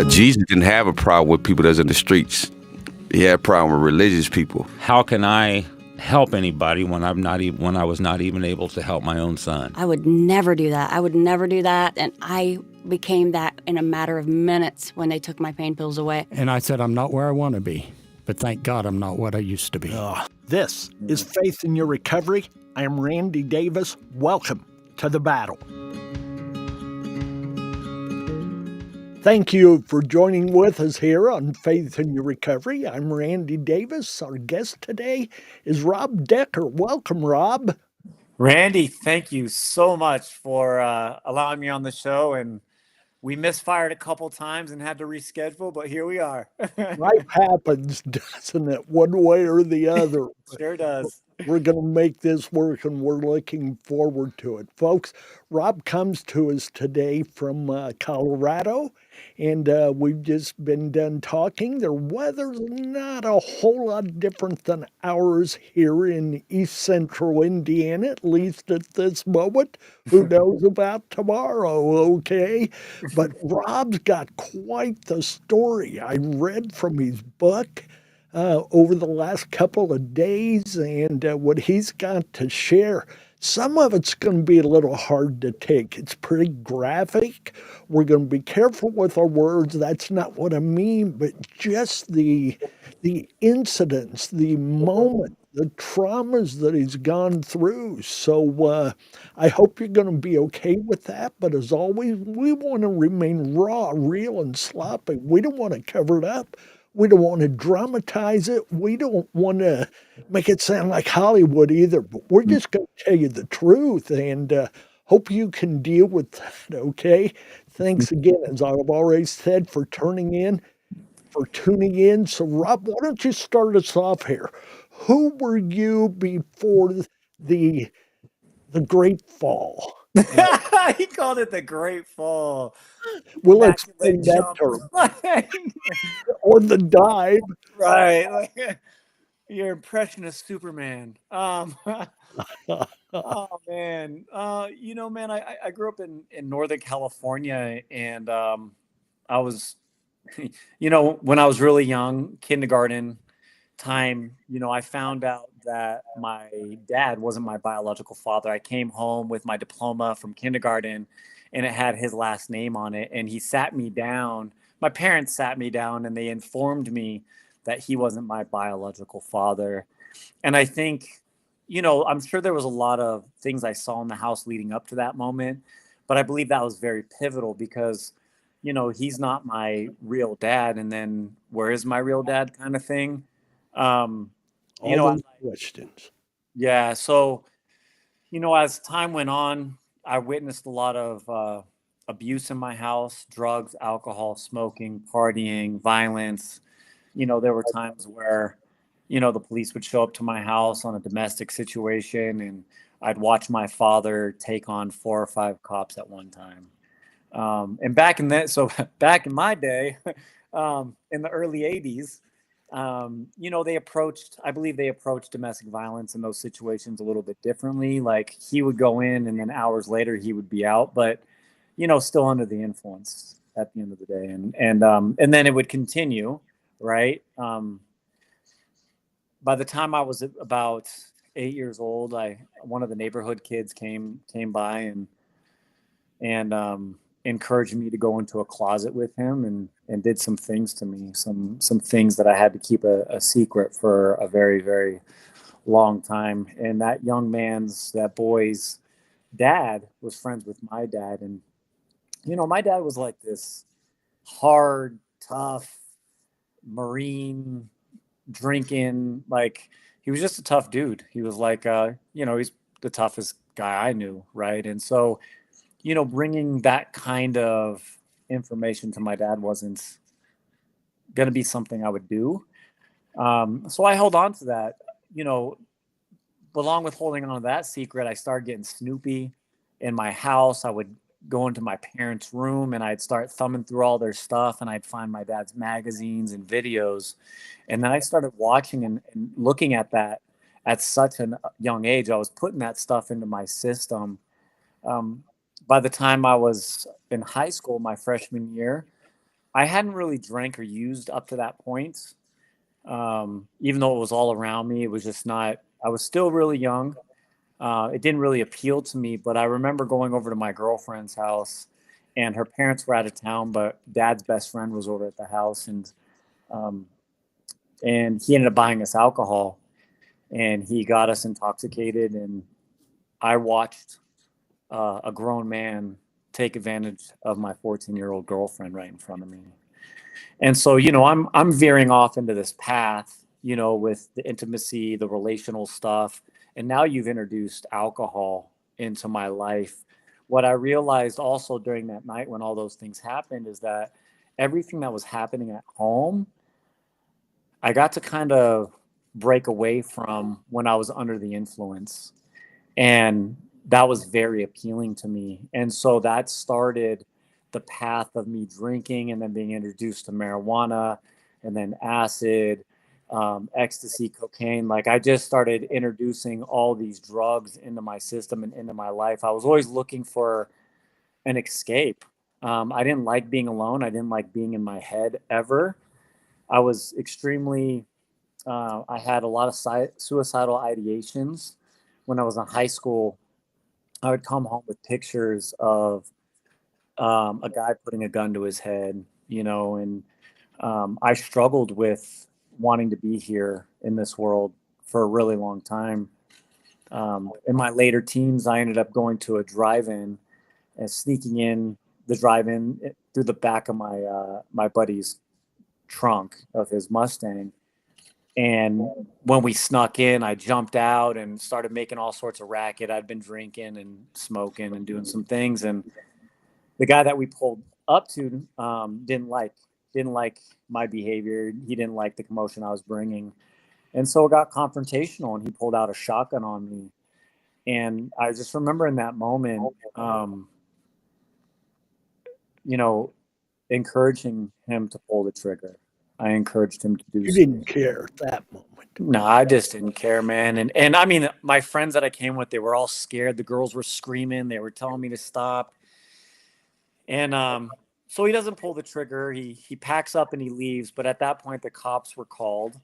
Jesus didn't have a problem with people that's in the streets. He had a problem with religious people. How can I help anybody when I was not even able to help my own son? I would never do that. I would never do that. And I became that in a matter of minutes when they took my pain pills away. And I said, I'm not where I want to be, but thank God I'm not what I used to be. This is Faith in Your Recovery. I am Randy Davis. Welcome to the battle. Thank you for joining with us here on Faith in Your Recovery. I'm Randy Davis. Our guest today is Rob Decker. Welcome, Rob. Randy, thank you so much for allowing me on the show. And we misfired a couple times and had to reschedule, but here we are. Life happens, doesn't it? One way or the other. Sure does. We're going to make this work, and we're looking forward to it. Folks, Rob comes to us today from Colorado, and we've just been done talking. The weather's not a whole lot different than ours here in East Central Indiana, at least at this moment. Who knows about tomorrow, okay? But Rob's got quite the story. I read from his book over the last couple of days, and what he's got to share. Some of it's going to be a little hard to take. It's pretty graphic. We're going to be careful with our words. That's not what I mean, but just the incidents, the moment, the traumas that he's gone through. So I hope you're going to be okay with that. But as always, we want to remain raw, real, and sloppy. We don't want to cover it up. We don't want to dramatize it. We don't want to make it sound like Hollywood either. But we're just going to tell you the truth, and hope you can deal with that, okay? Thanks again, as I've already said, for tuning in. So, Rob, why don't you start us off here? Who were you before the Great Fall? He called it the Great Fall. We'll explain that term. Or the dive. Right. Like, your impression of Superman. Oh, man. Man, I grew up in Northern California, and I was, when I was really young, kindergarten time, I found out that my dad wasn't my biological father. I came home with my diploma from kindergarten, and it had his last name on it. And he sat me down. My parents sat me down, and they informed me that he wasn't my biological father. And I think, I'm sure there was a lot of things I saw in the house leading up to that moment, but I believe that was very pivotal because, he's not my real dad. And then where is my real dad kind of thing? All those questions. Yeah. So, as time went on, I witnessed a lot of abuse in my house, drugs, alcohol, smoking, partying, violence. There were times where, the police would show up to my house on a domestic situation, and I'd watch my father take on 4 or 5 cops at one time. And back in my day, in the early 80s, I believe they approached domestic violence in those situations a little bit differently. Like, he would go in and then hours later he would be out, but, still under the influence at the end of the day. And then it would continue, right? By the time I was about 8 years old, one of the neighborhood kids came by and encouraged me to go into a closet with him and did some things to me, some things that I had to keep a secret for a very, very long time. And that boy's dad was friends with my dad. And, my dad was like this hard, tough Marine, drinking, like, he was just a tough dude. He was like, he's the toughest guy I knew. Right. And so, bringing that kind of information to my dad wasn't going to be something I would do. So I held on to that, but along with holding on to that secret, I started getting snoopy in my house. I would go into my parents' room and I'd start thumbing through all their stuff, and I'd find my dad's magazines and videos. And then I started watching and looking at that at such a young age. I was putting that stuff into my system. By the time I was in high school, my freshman year, I hadn't really drank or used up to that point. Even though it was all around me, it was just not, I was still really young. It didn't really appeal to me, but I remember going over to my girlfriend's house, and her parents were out of town, but dad's best friend was over at the house, um, and he ended up buying us alcohol, and he got us intoxicated, and I watched a grown man take advantage of my 14-year-old girlfriend right in front of me. And so, I'm veering off into this path, with the intimacy, the relational stuff. And now you've introduced alcohol into my life. What I realized also during that night when all those things happened is that everything that was happening at home, I got to kind of break away from when I was under the influence. And that was very appealing to me. And so that started the path of me drinking and then being introduced to marijuana and then acid, ecstasy, cocaine. Like I just started introducing all these drugs into my system and into my life. I was always looking for an escape. I didn't like being alone. I didn't like being in my head ever. I was extremely, I had a lot of suicidal ideations. When I was in high school, I would come home with pictures of a guy putting a gun to his head, and I struggled with wanting to be here in this world for a really long time. In my later teens, I ended up going to a drive-in and sneaking in the drive-in through the back of my buddy's trunk of his Mustang. And when we snuck in, I jumped out and started making all sorts of racket. I'd been drinking and smoking and doing some things, and the guy that we pulled up to didn't like my behavior. He didn't like the commotion I was bringing, and so it got confrontational. And he pulled out a shotgun on me, and I just remember in that moment, encouraging him to pull the trigger. I encouraged him to do You so. didn't care at that moment. No, I just didn't care, man. And I mean, my friends that I came with, they were all scared. The girls were screaming. They were telling me to stop. And so he doesn't pull the trigger. He packs up and he leaves. But at that point, the cops were called.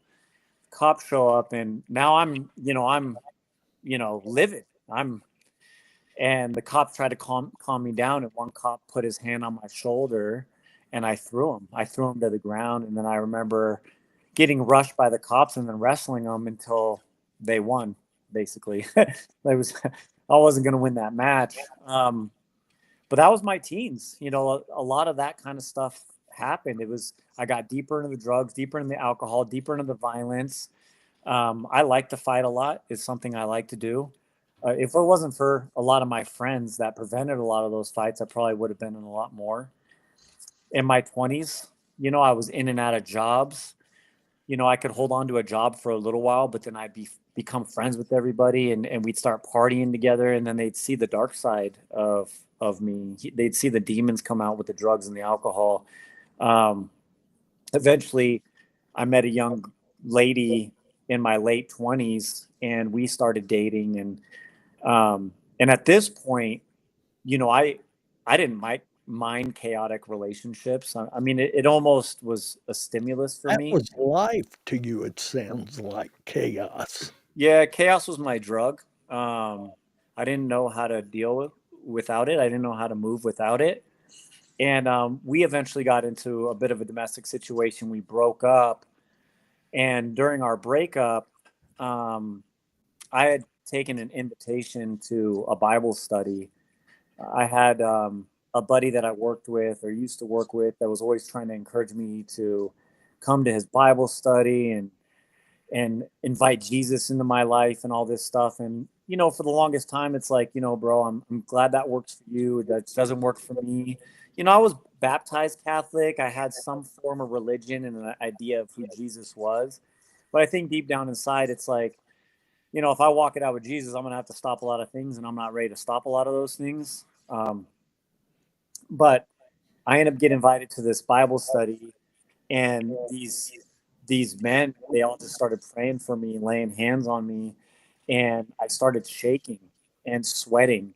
Cops show up, and now I'm livid. And the cops tried to calm me down, and one cop put his hand on my shoulder, and I threw him. I threw him to the ground, and then I remember getting rushed by the cops and then wrestling them until they won. Basically, I wasn't going to win that match. But that was my teens. A lot of that kind of stuff happened. I got deeper into the drugs, deeper into the alcohol, deeper into the violence. I like to fight a lot. It's something I like to do. If it wasn't for a lot of my friends that prevented a lot of those fights, I probably would have been in a lot more. In my 20s, I was in and out of jobs. I could hold on to a job for a little while, but then I'd become friends with everybody, and we'd start partying together, and then they'd see the dark side of me. They'd see the demons come out with the drugs and the alcohol. Eventually, I met a young lady in my late 20s, and we started dating, and at this point, I didn't mind chaotic relationships. I mean, it almost was a stimulus for That me. was life to you, it sounds like chaos. Yeah, chaos was my drug. I didn't know how to deal without it. I didn't know how to move without it. And we eventually got into a bit of a domestic situation. We broke up. And during our breakup, I had taken an invitation to a Bible study. I had a buddy that I worked with or used to work with that was always trying to encourage me to come to his Bible study and invite Jesus into my life and all this stuff. And, for the longest time, it's like, bro, I'm glad that works for you. That doesn't work for me. I was baptized Catholic. I had some form of religion and an idea of who Jesus was. But I think deep down inside, it's like, if I walk it out with Jesus, I'm going to have to stop a lot of things, and I'm not ready to stop a lot of those things. But I ended up getting invited to this Bible study, and these men, they all just started praying for me, laying hands on me, and I started shaking and sweating.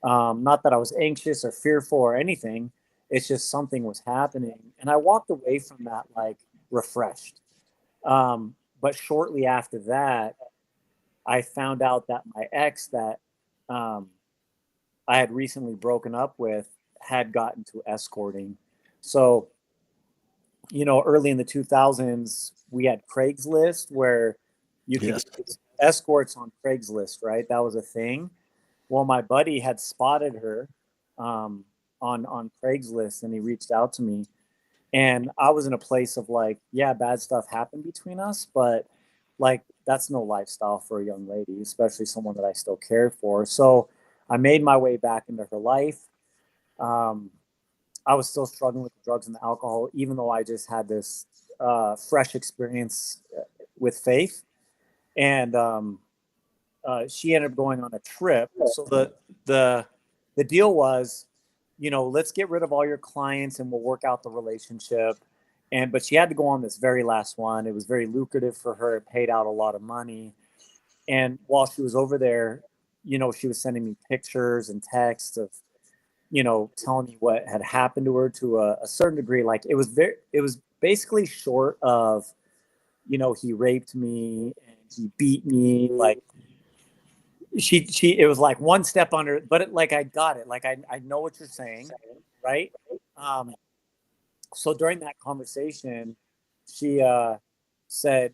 Not that I was anxious or fearful or anything. It's just something was happening. And I walked away from that like refreshed. But shortly after that, I found out that my ex that I had recently broken up with had gotten to escorting. So, early in the 2000s, we had Craigslist where you could Yes. get escorts on Craigslist, right? That was a thing. Well, my buddy had spotted her on Craigslist, and he reached out to me. And I was in a place of like, yeah, bad stuff happened between us, but like that's no lifestyle for a young lady, especially someone that I still cared for. So I made my way back into her life. Um, I was still struggling with the drugs and the alcohol, even though I just had this fresh experience with faith. And she ended up going on a trip. So the deal was, let's get rid of all your clients and we'll work out the relationship. But she had to go on this very last one. It was very lucrative for her. It paid out a lot of money. And while she was over there, she was sending me pictures and texts of, telling me what had happened to her to a certain degree. Like it was basically short of, he raped me and he beat me. Like it was like one step under, but like I got it. Like I know what you're saying, right? So during that conversation, she said,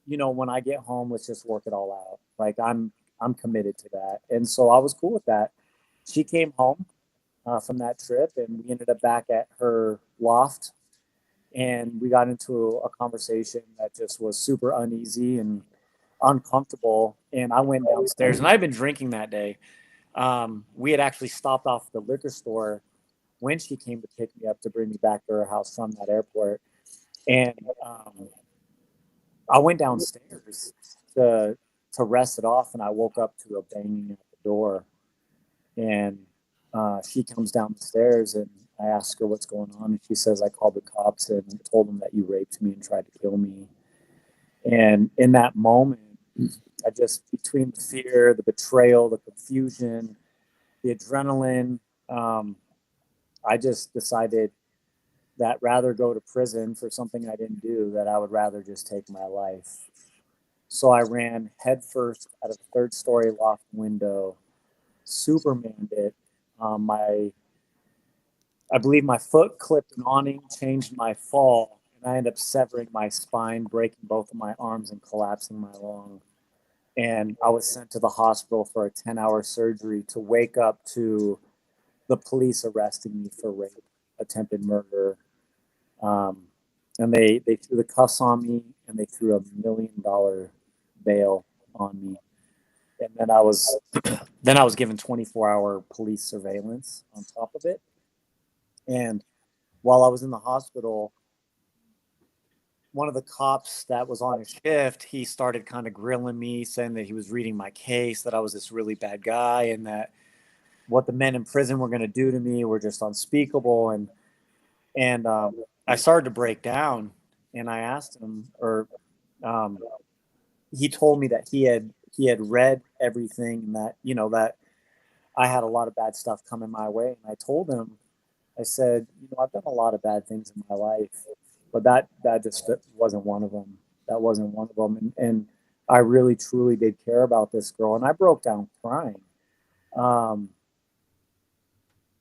when I get home, let's just work it all out. Like I'm committed to that, and so I was cool with that. She came home from that trip, and we ended up back at her loft, and we got into a conversation that just was super uneasy and uncomfortable. And I went downstairs, and I'd been drinking that day. We had actually stopped off at the liquor store when she came to pick me up to bring me back to her house from that airport. And I went downstairs to rest it off, and I woke up to a banging at the door. And she comes down the stairs, and I ask her what's going on, and she says, I called the cops and told them that you raped me and tried to kill me. And in that moment, I just, between the fear, the betrayal, the confusion, the adrenaline, I just decided that rather go to prison for something I didn't do, that I would rather just take my life. So I ran headfirst out of a 3rd-story loft window, Supermaned it. I believe my foot clipped an awning, changed my fall, and I ended up severing my spine, breaking both of my arms, and collapsing my lung. And I was sent to the hospital for a 10-hour surgery to wake up to the police arresting me for rape, attempted murder. And they threw the cuffs on me, and they threw $1 million bail on me. And then I was given 24-hour police surveillance on top of it. And while I was in the hospital, one of the cops that was on his shift, he started kind of grilling me, saying that he was reading my case, that I was this really bad guy, and that what the men in prison were going to do to me were just unspeakable. And I started to break down, and I asked him, or he told me that he had read everything, and that that I had a lot of bad stuff coming my way. And I told him, I said, I've done a lot of bad things in my life, but that just wasn't one of them. That wasn't one of them. And I really, truly did care about this girl. And I broke down crying. And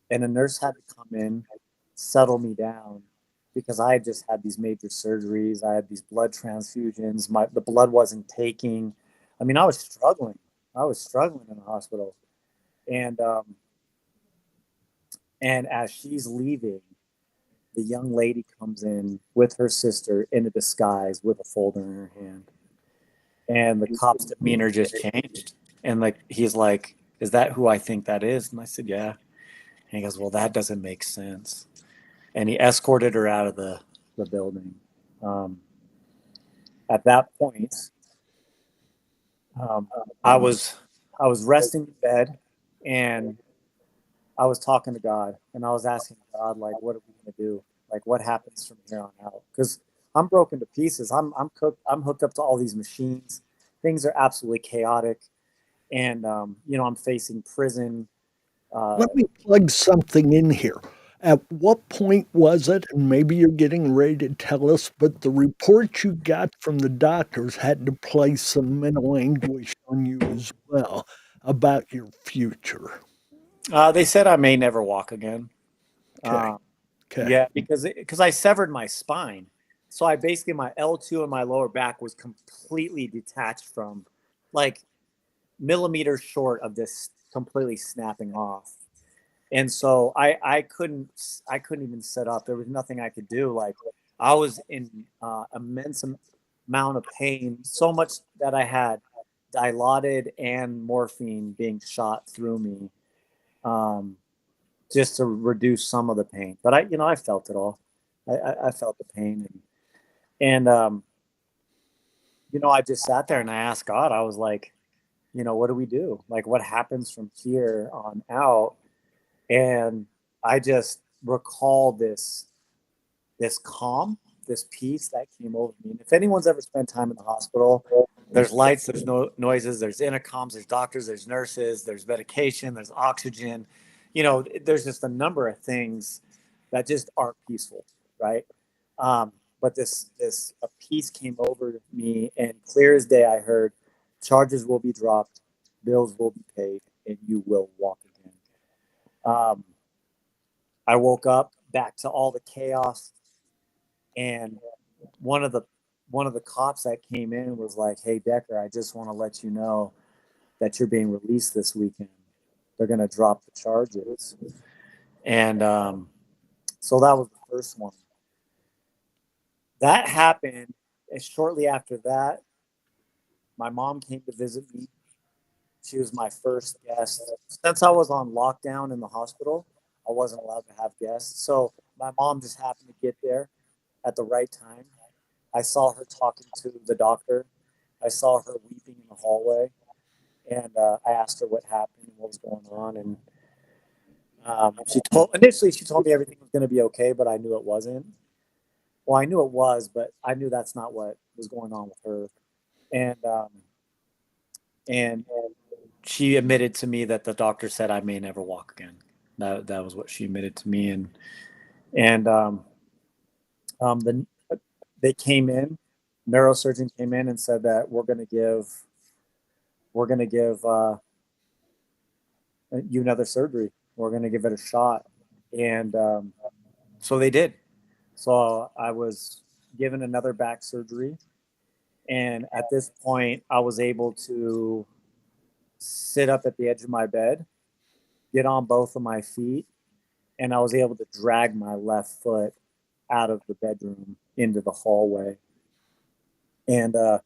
a nurse had to come in, settle me down, because I had just had these major surgeries. I had these blood transfusions. The blood wasn't taking. I mean, I was struggling. In the hospital. And as she's leaving, the young lady comes in with her sister in a disguise with a folder in her hand. And the cop's demeanor just changed. And like, he's like, is that who I think that is? And I said, yeah. And he goes, well, that doesn't make sense. And he escorted her out of the building. At that point, I was resting in bed, and I was talking to God, and I was asking God, like, what are we going to do? Like, what happens from here on out? Because I'm broken to pieces. I'm cooked. I'm hooked up to all these machines. Things are absolutely chaotic. And, I'm facing prison. Let me plug something in here. At what point was it, and maybe you're getting ready to tell us, but the report you got from the doctors had to place some mental anguish on you as well about your future? They said I may never walk again. Okay. Uh, Okay. yeah, because I severed my spine, so I basically my L2 and my lower back was completely detached from, like millimeters short of this completely snapping off. And so I couldn't even sit up. There was nothing I could do. Like I was in immense amount of pain, so much that I had dilaudid and morphine being shot through me, um, just to reduce some of the pain. But I felt it all. I felt the pain, and I just sat there and I asked God. I was like, what do we do? Like, what happens from here on out? And I just recall this calm, this peace that came over me. And if anyone's ever spent time in the hospital, there's lights, there's no noises, there's intercoms, there's doctors, there's nurses, there's medication, there's oxygen. There's just a number of things that just aren't peaceful, right? But this a peace came over me, and clear as day, I heard charges will be dropped, bills will be paid, and you will walk again. Um, I woke up back to all the chaos, and one of the one of the cops that came in was like, "Hey Decker, I just want to let you know that you're being released this weekend. They're going to drop the charges." And so that was the first one. That happened, and shortly after that, my mom came to visit me. She was my first guest. Since I was on lockdown in the hospital, I wasn't allowed to have guests. So my mom just happened to get there at the right time. I saw her talking to the doctor. I saw her weeping in the hallway, and I asked her what happened and what was going on. And she told me everything was going to be okay, but I knew it wasn't. Well, I knew it was, but I knew that's not what was going on with her. And she admitted to me that the doctor said I may never walk again. That was what she admitted to me. And they came in, neurosurgeon came in and said that we're gonna give you another surgery. We're gonna give it a shot, and so they did. So I was given another back surgery, and at this point, I was able to sit up at the edge of my bed, get on both of my feet, and I was able to drag my left foot out of the bedroom into the hallway. And I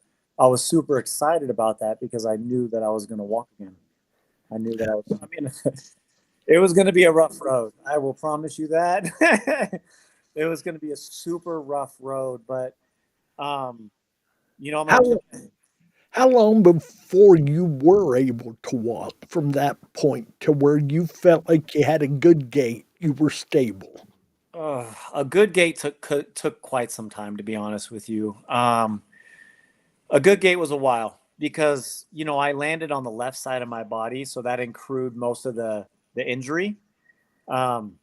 was super excited about that because I knew that I was going to walk again. I knew that I mean, it was going to be a rough road. I will promise you that. It was going to be a super rough road, but I'm going How to how long before you were able to walk from that point to where you felt like you had a good gait, you were stable? a good gait took quite some time, to be honest with you. A good gait was a while because I landed on the left side of my body, so that included most of the injury. Um,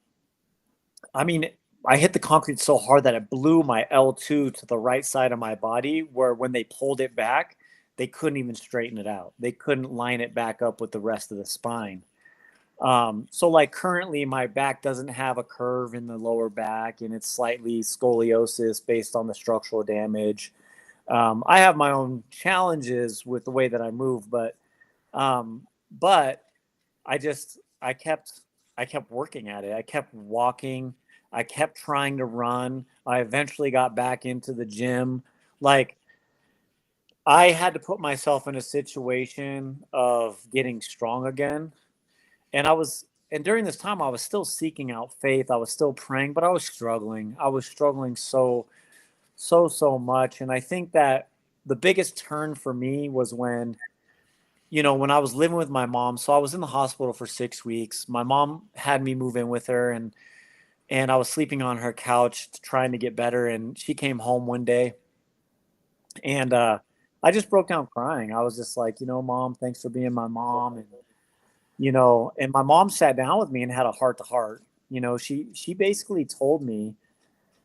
I mean, I hit the concrete so hard that it blew my L2 to the right side of my body, where when they pulled it back, they couldn't even straighten it out. They couldn't line it back up with the rest of the spine. So like currently my back doesn't have a curve in the lower back, and it's slightly scoliosis based on the structural damage. I have my own challenges with the way that I move, um, but I just I kept working at it. I kept walking. I kept trying to run. I eventually got back into the gym. Like I had to put myself in a situation of getting strong again. And during this time I was still seeking out faith. I was still praying, but I was struggling. I was struggling so much. And I think that the biggest turn for me was when I was living with my mom. So I was in the hospital for 6 weeks. My mom had me move in with her, and I was sleeping on her couch trying to get better. And she came home one day, and I just broke down crying. I was just like, Mom, thanks for being my mom. And my mom sat down with me and had a heart to heart. You know, she basically told me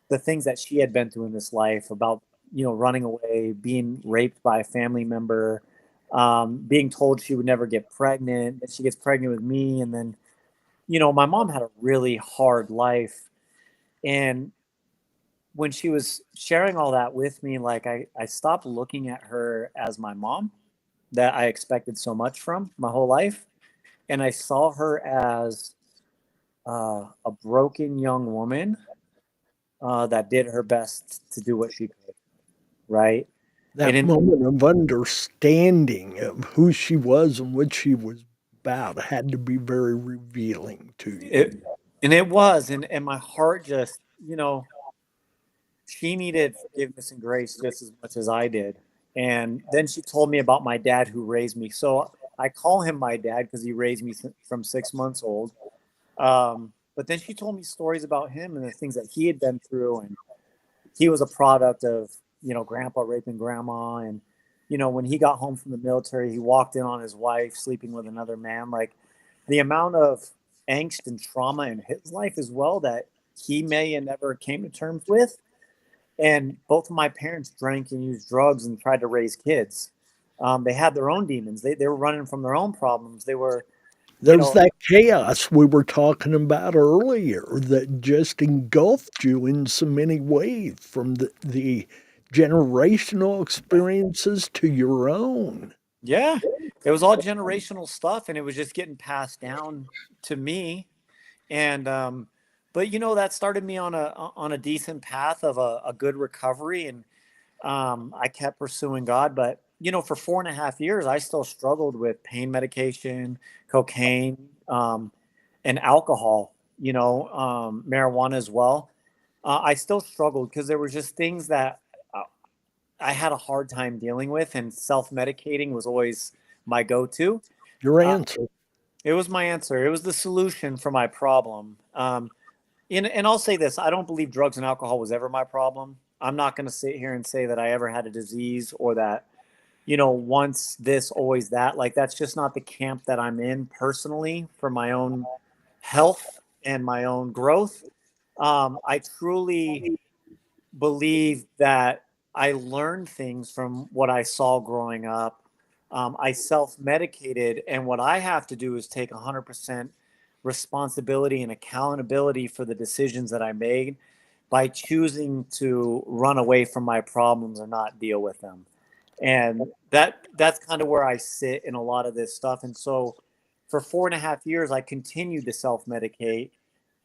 the things that she had been through in this life about, you know, running away, being raped by a family member, being told she would never get pregnant, that she gets pregnant with me. And then, you know, my mom had a really hard life. And when she was sharing all that with me, like I stopped looking at her as my mom that I expected so much from my whole life. And I saw her as a broken young woman that did her best to do what she could, right? And That moment of understanding of who she was and what she was about had to be very revealing to you. it was, and my heart just, you know, she needed forgiveness and grace just as much as I did. And then she told me about my dad who raised me. So I call him my dad because he raised me from 6 months old. But then she told me stories about him and the things that he had been through, and he was a product of, you know, grandpa raping grandma. And, you know, when he got home from the military, he walked in on his wife sleeping with another man. Like the amount of angst and trauma in his life as well that he may have never came to terms with. And both of my parents drank and used drugs and tried to raise kids. They had their own demons. They were running from their own problems. They were, you There's know, that chaos we were talking about earlier that just engulfed you in so many ways, from the generational experiences to your own. yeah, it was all generational stuff, and it was just getting passed down to me. And but you know, that started me on a decent path of a good recovery, and I kept pursuing God. But you know, for 4.5 years, I still struggled with pain medication, cocaine, and alcohol. You know, marijuana as well. I still struggled because there were just things that I had a hard time dealing with, and self medicating was always my go to. Your Uh, answer. it was my answer. It was the solution for my problem. And I'll say this: I don't believe drugs and alcohol was ever my problem. I'm not going to sit here and say that I ever had a disease or that, you know, once this, always that. Like, that's just not the camp that I'm in personally for my own health and my own growth. I truly believe that I learned things from what I saw growing up. I self medicated, and what I have to do is take 100% responsibility and accountability for the decisions that I made by choosing to run away from my problems and not deal with them. And that's kind of where I sit in a lot of this stuff. And so for 4.5 years, I continued to self medicate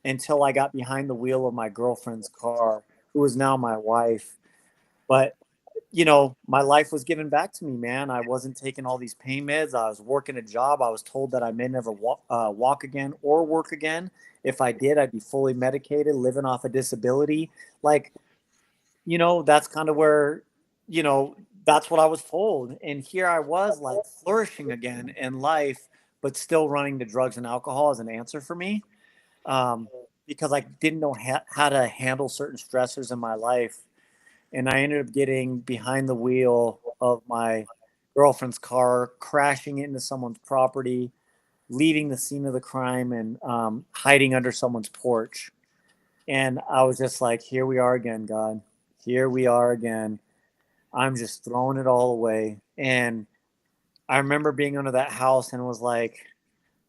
until I got behind the wheel of my girlfriend's car, who is now my wife. But, you know, my life was given back to me, man. I wasn't taking all these pain meds. I was working a job. I was told that I may never walk again or work again. If I did, I'd be fully medicated, living off a disability. Like, you know, that's kind of where, you know, that's what I was told. And here I was, like, flourishing again in life, but still running to drugs and alcohol as an answer for me, um, because I didn't know how to handle certain stressors in my life. And I ended up getting behind the wheel of my girlfriend's car, crashing into someone's property, leaving the scene of the crime, and hiding under someone's porch. And I was just like, here we are again, God. Here we are again. I'm just throwing it all away. And I remember being under that house and was like,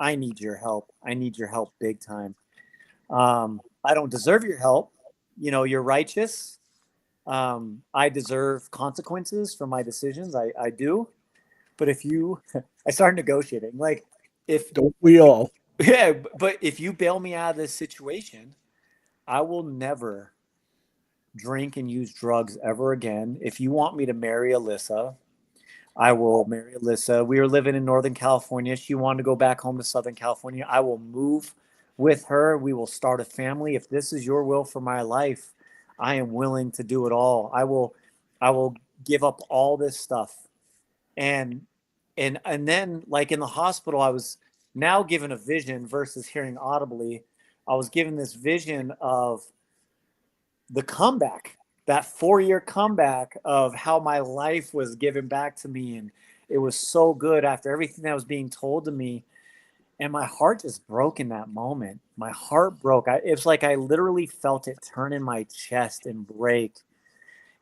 I need your help. I need your help big time. I don't deserve your help. You know, you're righteous. I deserve consequences for my decisions. I do. But if you, I started negotiating. Like, if, Don't we all? yeah, but if you bail me out of this situation, I will never drink and use drugs ever again. If you want me to marry Alyssa, I will marry Alyssa. We were living in Northern California. She wanted to go back home to Southern California. I will move with her. We will start a family. If this is your will for my life, I am willing to do it all. I will give up all this stuff. And and then, like, in the hospital, I was now given a vision versus hearing audibly. I was given this vision of the comeback, that 4 year comeback of how my life was given back to me. And it was so good after everything that was being told to me. And my heart just broke in that moment. My heart broke. It's like I literally felt it turn in my chest and break.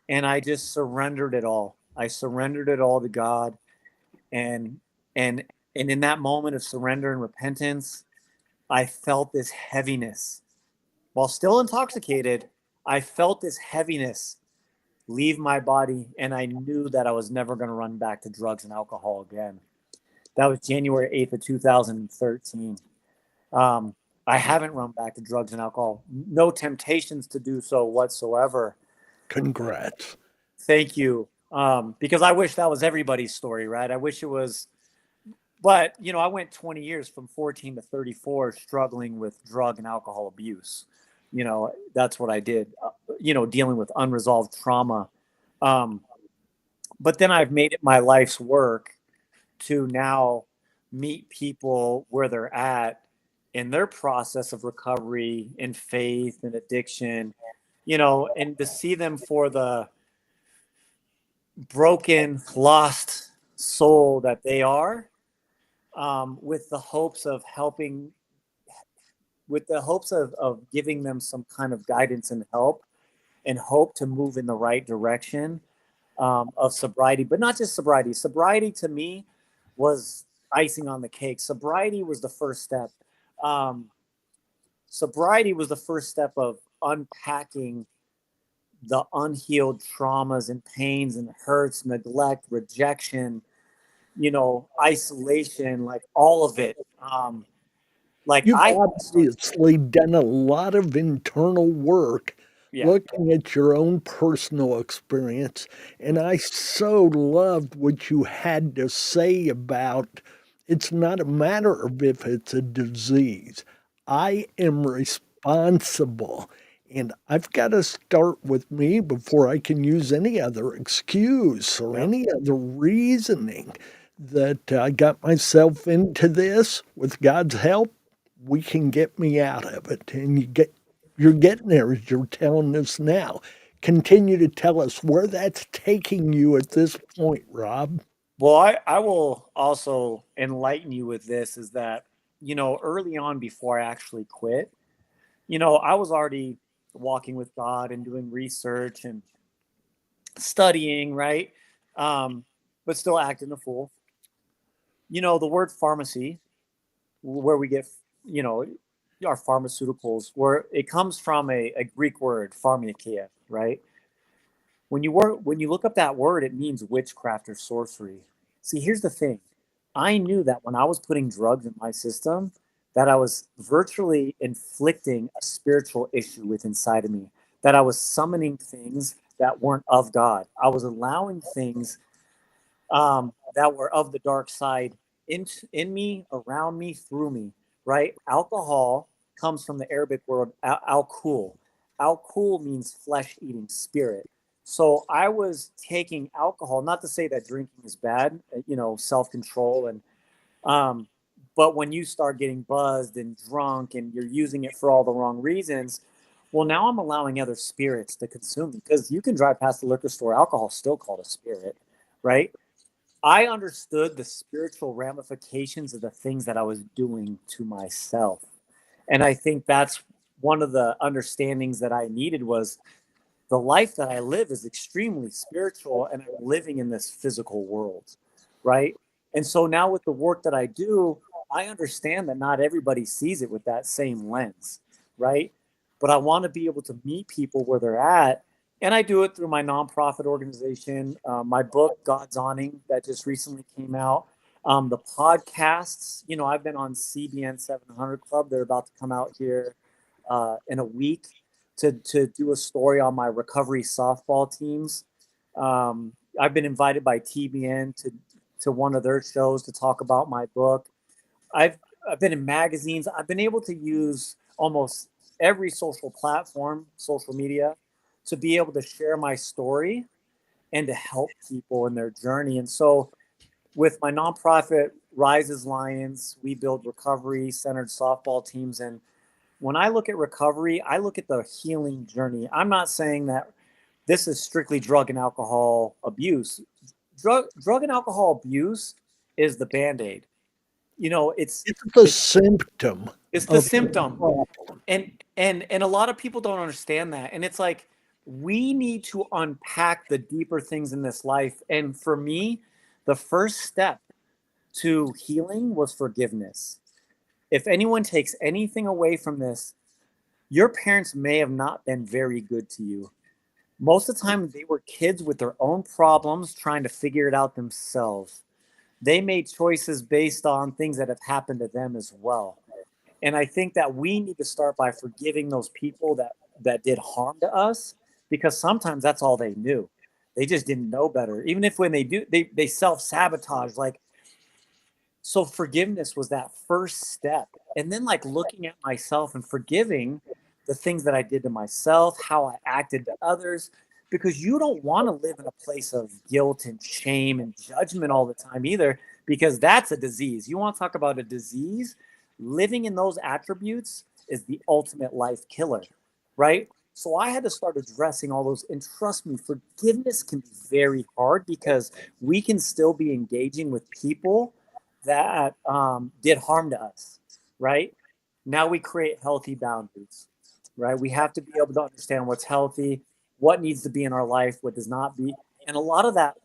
And I just surrendered it all. I surrendered it all to God. And and and in that moment of surrender and repentance, I felt this heaviness. While still intoxicated, I felt this heaviness leave my body, and I knew that I was never going to run back to drugs and alcohol again. That was January 8th of 2013. I haven't run back to drugs and alcohol. No temptations to do so whatsoever. Congrats. Thank you. Because I wish that was everybody's story, right? I wish it was. But, I went 20 years from 14 to 34 struggling with drug and alcohol abuse. That's what I did, dealing with unresolved trauma. But then I've made it my life's work to now meet people where they're at in their process of recovery and faith and addiction, and to see them for the broken, lost soul that they are, with the hopes of helping, with the hopes of giving them some kind of guidance and help and hope to move in the right direction, of sobriety, but not just sobriety. Sobriety to me was icing on the cake. Sobriety was the first step. Um, Sobriety was the first step of unpacking the unhealed traumas and pains and hurts, neglect, rejection, isolation, like all of it. Like You've I started, obviously done a lot of internal work yeah, looking at your own personal experience, and I so loved what you had to say about it's not a matter of if it's a disease. I am responsible, and I've got to start with me before I can use any other excuse or yep. any other reasoning that I got myself into this. With God's help, we can get me out of it. And you're getting there as you're telling us now. Continue to tell us where that's taking you at this point, Rob. Well, I will also enlighten you with this is that, early on before I actually quit, I was already walking with God and doing research and studying, right? But still acting a fool. The word pharmacy, where we get, you know, our pharmaceuticals, where it comes from a Greek word, pharmakeia, right? When you look up that word, it means witchcraft or sorcery. See, here's the thing. I knew that when I was putting drugs in my system, that I was virtually inflicting a spiritual issue with inside of me, that I was summoning things that weren't of God. I was allowing things, that were of the dark side in me, around me, through me, right? Alcohol comes from the Arabic word al-kul. Al-kul means flesh-eating spirit. So I was taking alcohol, not to say that drinking is bad, self-control um, but when you start getting buzzed and drunk and you're using it for all the wrong reasons, well, now I'm allowing other spirits to consume me because you can drive past the liquor store, alcohol's still called a spirit, right? I understood the spiritual ramifications of the things that I was doing to myself. And I think that's one of the understandings that I needed was the life that I live is extremely spiritual and I'm living in this physical world, right? And so now with the work that I do, I understand that not everybody sees it with that same lens, right? But I want to be able to meet people where they're at. And I do it through my nonprofit organization, my book, God's Awning, that just recently came out. The podcasts, I've been on CBN 700 Club. They're about to come out here in a week to do a story on my recovery softball teams. I've been invited by TBN to one of their shows to talk about my book. I've I've been in magazines. I've been able to use almost every social platform, social media, to be able to share my story and to help people in their journey. And so, with my nonprofit Rises Lions, we build recovery centered softball teams. And when I look at recovery, I look at the healing journey. I'm not saying that this is strictly drug and alcohol abuse. Drug and alcohol abuse is the band-aid. It's the symptom it's the of the symptom. problem. And a lot of people don't understand that. And it's like, we need to unpack the deeper things in this life. And for me, the first step to healing was forgiveness. If anyone takes anything away from this, your parents may have not been very good to you. Most of the time, they were kids with their own problems trying to figure it out themselves. They made choices based on things that have happened to them as well. And I think that we need to start by forgiving those people that did harm to us, because sometimes that's all they knew. They just didn't know better. Even if when they do, they self-sabotage. Like, so forgiveness was that first step. And then like looking at myself and forgiving the things that I did to myself, how I acted to others, because you don't want to live in a place of guilt and shame and judgment all the time either, because that's a disease. You want to talk about a disease? Living in those attributes is the ultimate life killer, right? So I had to start addressing all those. And trust me, forgiveness can be very hard, because we can still be engaging with people that did harm to us, right? Now we create healthy boundaries, right? We have to be able to understand what's healthy, what needs to be in our life, what does not be. And a lot of that,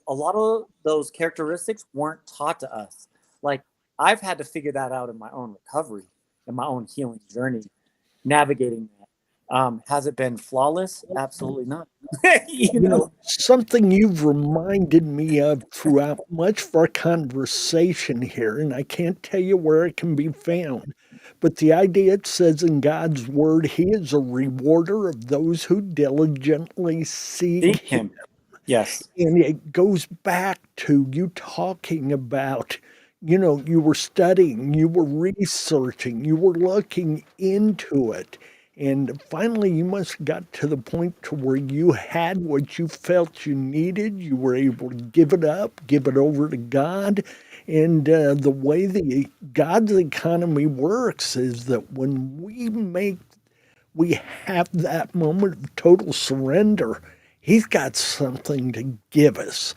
a lot of those characteristics weren't taught to us. Like, I've had to figure that out in my own recovery, in my own healing journey, navigating that. Has it been flawless? Absolutely not. you You know, know, something you've reminded me of throughout much of our conversation here, and I can't tell you where it can be found, but the idea, it says in God's word, He is a rewarder of those who diligently seek seek Him. him. Yes. And it goes back to you talking about, you were studying, you were researching, you were looking into it. And finally, you must have got to the point to where you had what you felt you needed. You were able to give it up, give it over to God. And the way God's economy works is that when we have that moment of total surrender, He's got something to give us,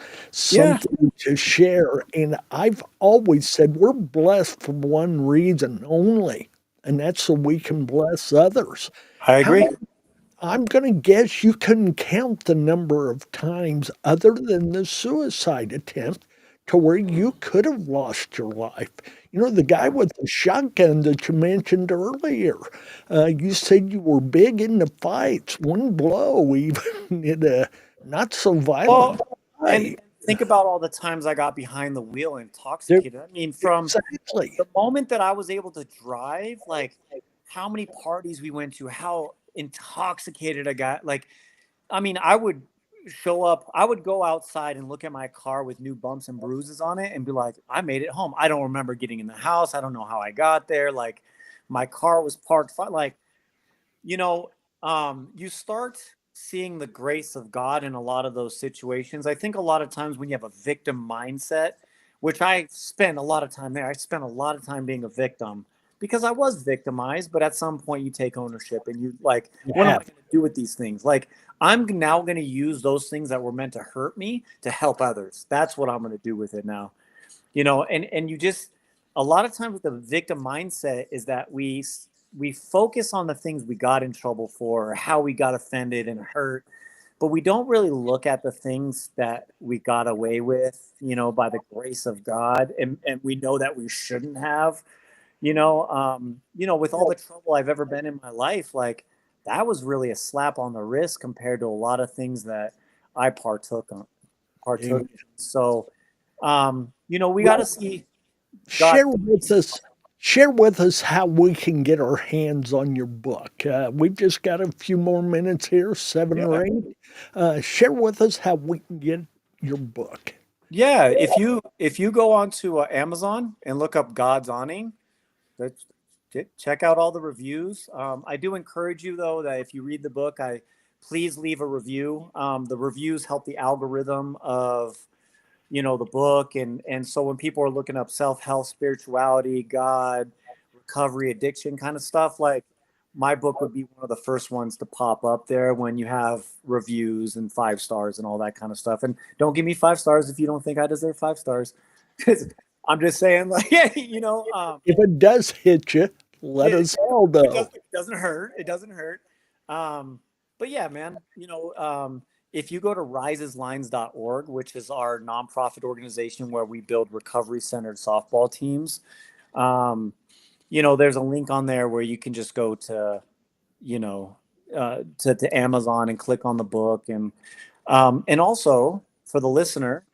Yeah, something to share. And I've always said we're blessed for one reason only, and that's so we can bless others. I How agree. I'm going to guess you couldn't count the number of times, other than the suicide attempt, to where you could have lost your life. The guy with the shotgun that you mentioned earlier, you said you were big into fights. One blow, even in a not so Well, violent and fight. think about all the times I got behind the wheel There, intoxicated. I mean, from exactly. the moment that I was able to drive, like how many parties we went to, how intoxicated I got. Like, I mean, I would show up, I would go outside and look at my car with new bumps and bruises on it and be like, I made it home. I don't remember getting in the house. I don't know how I got there. Like, my car was parked fine. Like, you know, you start seeing the grace of God in a lot of those situations. I think a lot of times when you have a victim mindset, which I spent a lot of time there, I spent a lot of time being a victim because I was victimized. But at some point, you take ownership and you like, You what am I have. going to do with these things? Like, I'm now going to use those things that were meant to hurt me to help others. That's what I'm going to do with it now. And you just, a lot of times with the victim mindset is that we focus on the things we got in trouble for, or how we got offended and hurt, but we don't really look at the things that we got away with, by the grace of God, and we know that we shouldn't have. With all the trouble I've ever been in my life, like, that was really a slap on the wrist compared to a lot of things that I partook in. So we got to see God. Share with us share with us how we can get our hands on your book. We've just got a few more minutes here, seven Yeah. or eight. Share with us how we can get your book. Yeah, if you go onto Amazon and look up God's Awning, that's check out all the reviews. I do encourage you though that if you read the book, I please leave a review. The reviews help the algorithm of the book, and so when people are looking up self-help, spirituality, God, recovery, addiction kind of stuff, like, my book would be one of the first ones to pop up there when you have reviews and 5 stars and all that kind of stuff. And don't give me 5 stars if you don't think I deserve 5 stars. I'm just saying, like, you know, If it does hit you, let us all know. it doesn't hurt. It doesn't hurt. But yeah, man, you know, if you go to riseslines.org, which is our nonprofit organization where we build recovery centered softball teams, um, you know, there's a link on there where you can just go to, you know, to Amazon and click on the book. And also for the listener,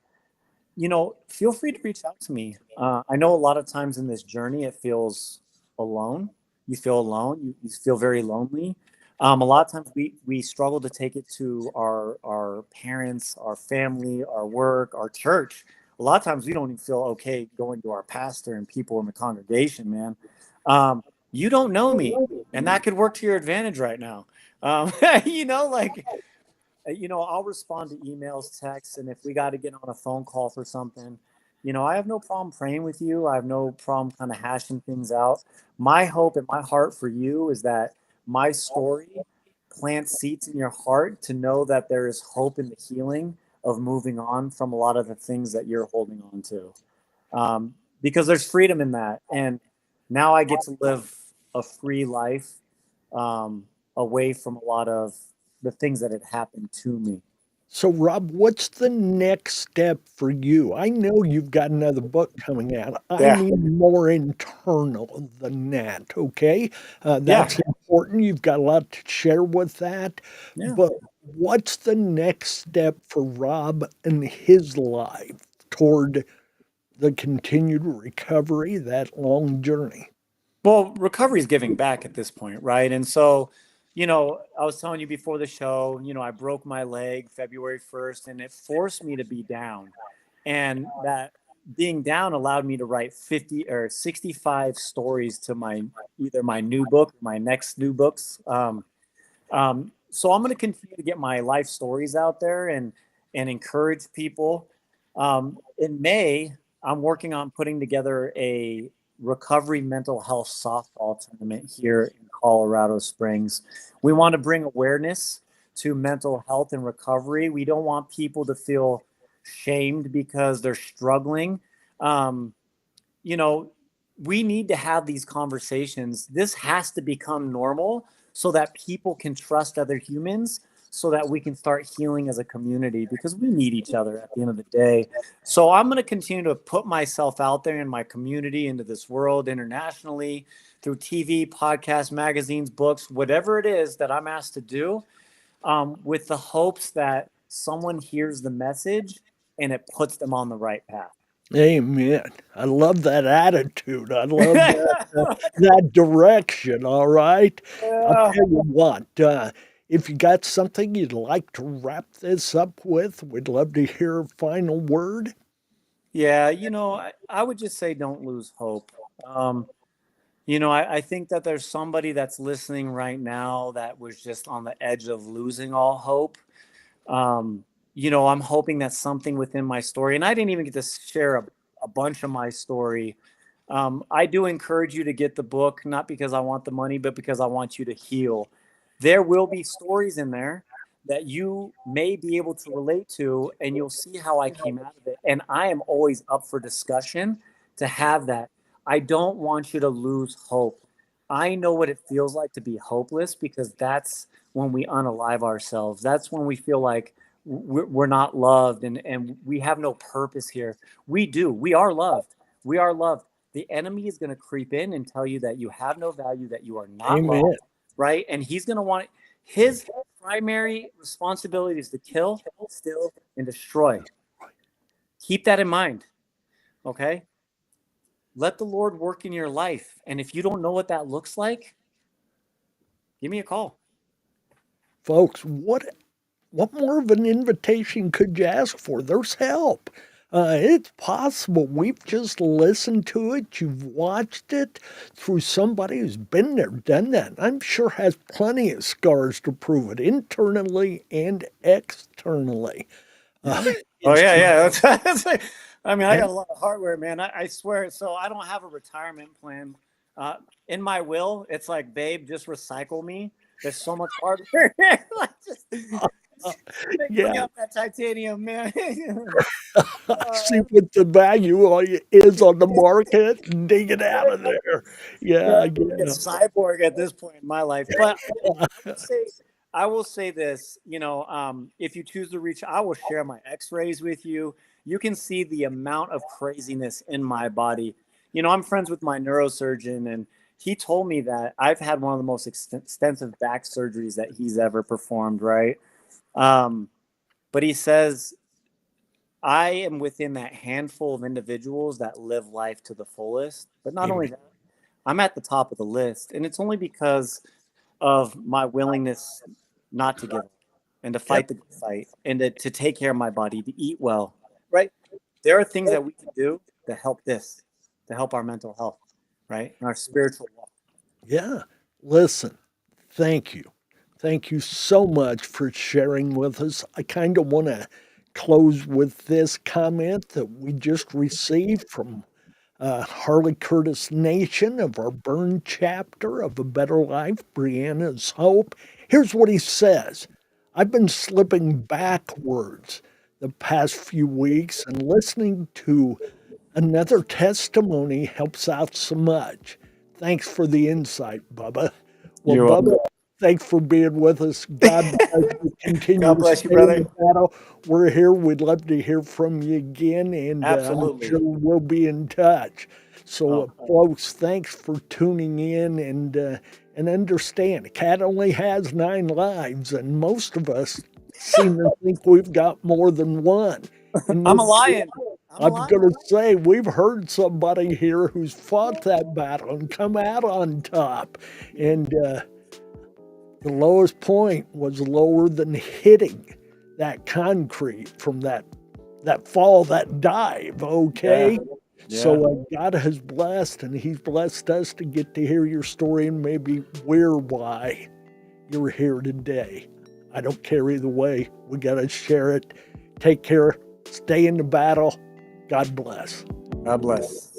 you know, feel free to reach out to me. I know a lot of times in this journey, it feels alone. You feel alone. You feel very lonely. A lot of times we struggle to take it to our parents, our family, our work, our church. A lot of times we don't even feel okay going to our pastor and people in the congregation, man. You don't know me, and that could work to your advantage right now. You know, like, you know, I'll respond to emails, texts, and if we got to get on a phone call for something, you know, I have no problem praying with you. I have no problem kind of hashing things out. My hope and my heart for you is that my story plants seeds in your heart to know that there is hope in the healing of moving on from a lot of the things that you're holding on to. Because there's freedom in that. And now I get to live a free life, away from a lot of the things that had happened to me. So, Rob, what's the next step for you? I know you've got another book coming out. I Yeah. need more internal than that, okay? Yeah. That's important. You've got a lot to share with that. Yeah. But what's the next step for Rob and his life toward the continued recovery, that long journey? Well, recovery is giving back at this point, right? And so, you know, I was telling you before the show, you know, I broke my leg February 1st and it forced me to be down. And that being down allowed me to write 50 or 65 stories to my either my new book, my next new books. So I'm going to continue to get my life stories out there and encourage people. In May, I'm working on putting together a recovery mental health softball tournament here in Colorado Springs. We want to bring awareness to mental health and recovery. We don't want people to feel shamed because they're struggling. Um, you know, we need to have these conversations. This has to become normal so that people can trust other humans, so that we can start healing as a community, because we need each other at the end of the day. So I'm going to continue to put myself out there in my community, into this world internationally, through TV, podcasts, magazines, books, whatever it is that I'm asked to do, with the hopes that someone hears the message and it puts them on the right path. Amen. I love that attitude. I love that direction. All right. I'll Yeah. tell you what, if you got something you'd like to wrap this up with, we'd love to hear a final word. Yeah, you know, I would just say don't lose hope. You know, I think that there's somebody that's listening right now that was just on the edge of losing all hope. Um, you know, I'm hoping that something within my story, and I didn't even get to share a bunch of my story. I do encourage you to get the book, not because I want the money, but because I want you to heal. There will be stories in there that you may be able to relate to, and you'll see how I came out of it. And I am always up for discussion to have that. I don't want you to lose hope. I know what it feels like to be hopeless, because that's when we unalive ourselves. That's when we feel like we're not loved, and we have no purpose here. We do. We are loved. We are loved. The enemy is going to creep in and tell you that you have no value, that you are not Amen. loved, right? And he's going to want his primary responsibility is to kill, steal, and destroy. Keep that in mind, okay? Let the Lord work in your life. And if you don't know what that looks like, give me a call. Folks, what more of an invitation could you ask for? There's help. It's possible. We've just listened to it. You've watched it through somebody who's been there, done that. I'm sure has plenty of scars to prove it, internally and externally. Yeah. Oh It's yeah, yeah. I mean, I got and a lot of hardware, man. I swear. So I don't have a retirement plan. Uh, in my will, it's like, babe, just recycle me. There's so much hardware. Like, Yeah. Bring out that titanium, man. See what the value is on the market and dig it out of there. Yeah, Yeah, I'm like a cyborg at this point in my life. But I will say this, if you choose to reach, I will share my x-rays with you. You can see the amount of craziness in my body. I'm friends with my neurosurgeon, and he told me that I've had one of the most extensive back surgeries that he's ever performed, right? But he says, I am within that handful of individuals that live life to the fullest. But not only that, I'm at the top of the list. And it's only because of my willingness not to give up and to fight the good fight and to take care of my body, to eat well, right? There are things that we can do to help our mental health, right? And our spiritual walk. Yeah. Listen, thank you. Thank you so much for sharing with us. I kind of want to close with this comment that we just received from Harley Curtis Nation of our Burn chapter of A Better Life, Brianna's Hope. Here's what he says. I've been slipping backwards the past few weeks, and listening to another testimony helps out so much. Thanks for the insight, Bubba. Well, You're welcome. Bubba, thanks for being with us. God bless you. Continue God to bless you, stay brother. in the battle. We're here. We'd love to hear from you again, and I'm Absolutely. sure we'll be in touch. So, Oh. folks, thanks for tuning in and understand. A cat only has 9 lives, and most of us seem to think we've got more than one. And I'm a lion. I'm going to say, we've heard somebody here who's fought that battle and come out on top. And the lowest point was lower than hitting that concrete from that fall, that dive, okay? Yeah. So God has blessed, and he's blessed us to get to hear your story, and maybe we're why you're here today. I don't care either way. We got to share it. Take care. Stay in the battle. God bless. God bless.